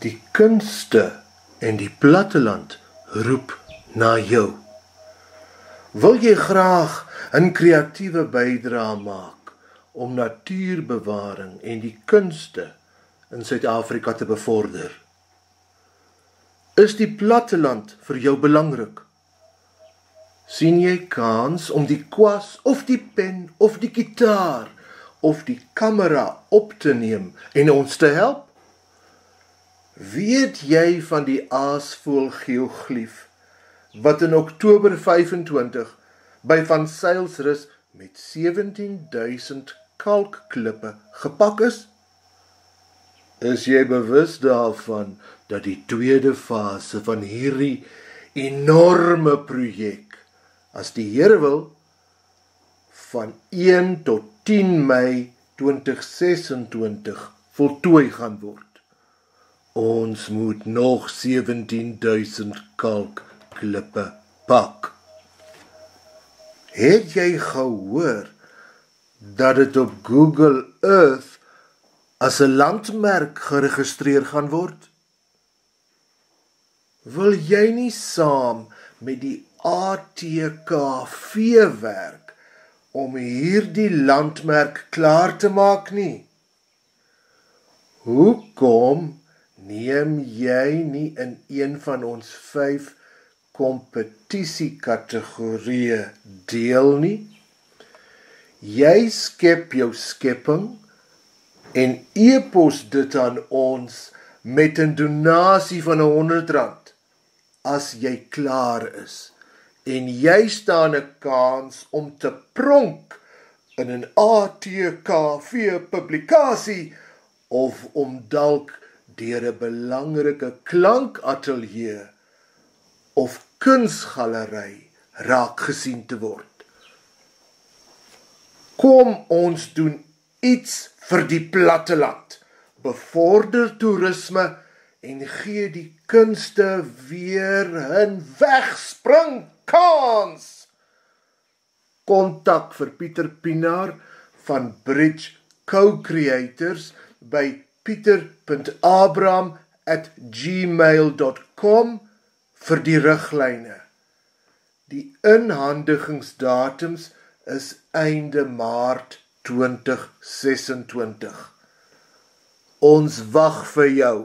Die kunste en die platteland roep na jou. Wil jy graag 'n kreatiewe bydrae maak om natuurbewaring en die kunste in Suid-Afrika te bevorder? Is die platteland vir jou belangrik? Sien jy kans om die kwas of die pen of die gitaar of die kamera op te neem en ons te help? Weet jy van die aasvoël geoglief wat in Oktober 25 by Van Sailsrus met 17.000 kalkklippe gepak is? Is jy bewus daarvan dat die tweede fase van hierdie enorme projek, as die Here wil, van 1 tot 10 Mei 2026 voltooi gaan word? Ons moet nog 17.000 kalkklippe pak. Het jy gehoor dat dit op Google Earth as 'n landmerk geregistreer gaan word? Wil jy nie saam met die ATKV werk om hierdie landmerk klaar te maak nie? Hoekom neem jy nie in een van ons 5 kompetisiekategorieë deel nie? Jy skep jou skepping en e-pos dit aan ons met 'n donasie van R100 as jy klaar is. En jy staan 'n kans om te pronk in 'n ATKV publikasie of om dalk deur 'n belangrike klankateljee of kunsgalery raak gesien te word. Kom ons doen iets vir die platteland, bevorder toerisme en gee die kunste weer 'n wegspringkans. Kontak vir Pieter Pinaar van Bridge Co-Creators by pieter.abraham@gmail.com vir die riglyne. Die inhandigingsdatums is einde Maart 2026. Ons wag vir jou.